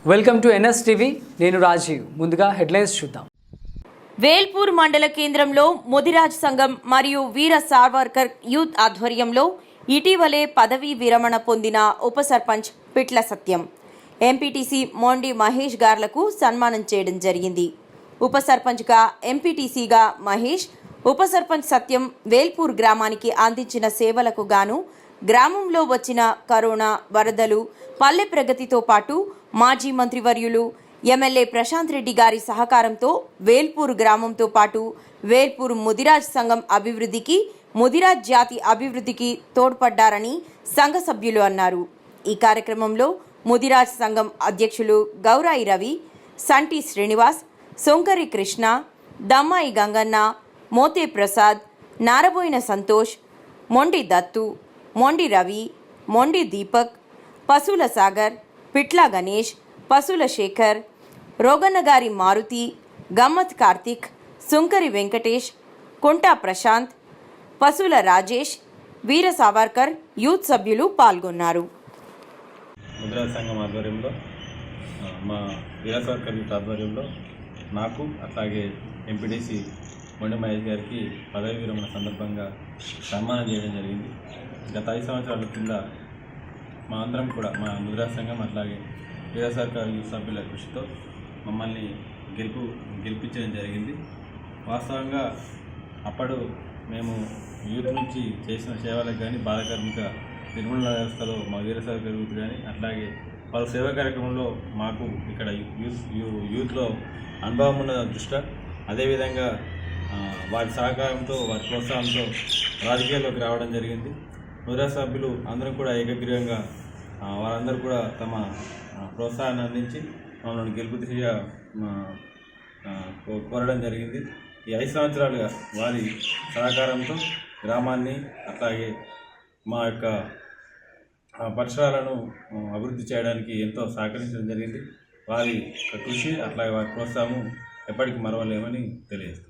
Welcome to NS TV. నేను రాజీవ్. ముందుగా headlines చూద్దాం. వేల్పూర్ మండల కేంద్రంలో ముదిరాజ్ సంఘం మరియు వీర సావర్కర్ యూత్ ఆధ్వర్యంలో ఇటీవలే పదవీ విరమణ పొందిన ఉప సర్పంచ్ పిట్ల సత్యం, ఎంపీటీసీ మోండి మహేష్ గార్లకు సన్మానం చేయడం జరిగింది. ఉప సర్పంచ్గా ఎంపీటీసీగా మహేష్, ఉప సర్పంచ్ సత్యం వేల్పూర్ గ్రామానికి అందించిన సేవలకు గాను గ్రామంలో వచ్చిన కరోనా, వరదలు, పల్లె ప్రగతితో పాటు మాజీ మంత్రివర్యులు ఎమ్మెల్యే ప్రశాంత్ రెడ్డి గారి సహకారంతో వేల్పూర్ గ్రామంతో పాటు వేల్పూర్ ముదిరాజ్ సంఘం అభివృద్ధికి, ముదిరాజ్ జాతి అభివృద్ధికి తోడ్పడ్డారని సంఘ సభ్యులు అన్నారు. ఈ కార్యక్రమంలో ముదిరాజ్ సంఘం అధ్యక్షులు గౌరాయి రవి, సంటి శ్రీనివాస్, సొంకరి కృష్ణ, దమ్మాయి గంగన్న, మోతే ప్రసాద్, నారబోయిన సంతోష్, మొండి దత్తు, మొండి రవి, మొండి దీపక్, పశువుల సాగర్, పిట్ల గణేష్, పశువుల శేఖర్, రోగన్నగారి మారుతి, గమ్మత్ కార్తిక్, సుంకరి వెంకటేష్, కుంటా ప్రశాంత్, పశువుల రాజేష్, వీర సావర్కర్ యూత్ సభ్యులు పాల్గొన్నారు. ముదిరాజ్ సంఘం ఆధ్వర్యంలో, మా వీర సావర్కర్ యూత్ ఆధ్వర్యంలో నాకు అట్లాగే ఎంపీటీసీ మొండి మహేష్ గారికి పదవి విరమణ సందర్భంగా సన్మానం చేయడం జరిగింది. గత 5 సంవత్సరాల కింద మా అందరం కూడా, మా ముదిరాజ్ సంఘం అట్లాగే వీర సావర్కర్ యూత్ సభ్యుల కృషితో మమ్మల్ని గెలిపించడం జరిగింది. వాస్తవంగా అప్పుడు మేము యూత్ నుంచి చేసిన సేవలకు కానీ, బాలకార్మిక నిర్మూలన వ్యవస్థలో మా వీర సావర్కర్ యూత్ కానీ, అట్లాగే పలు సేవా కార్యక్రమంలో మాకు ఇక్కడ యూత్లో అనుభవం ఉన్న దృష్ట్యా, అదేవిధంగా వారి సహకారంతో, వారి ప్రోత్సాహంతో రాజకీయాల్లోకి రావడం జరిగింది. ముదిరాజ్ సభ్యులు అందరం కూడా ఏకగ్రీవంగా వారందరూ కూడా తమ ప్రోత్సాహాన్ని అందించి మమ్మల్ని గెలుపు దిశగా కోరడం జరిగింది. ఈ 5 సంవత్సరాలుగా వారి సహకారంతో గ్రామాన్ని, అట్లాగే మా యొక్క పరిసరాలను అభివృద్ధి చేయడానికి ఎంతో సహకరించడం జరిగింది. వారి కృషి అట్లాగే వారి ప్రోత్సాహం ఎప్పటికీ మరవలేమని తెలియజేస్తాం.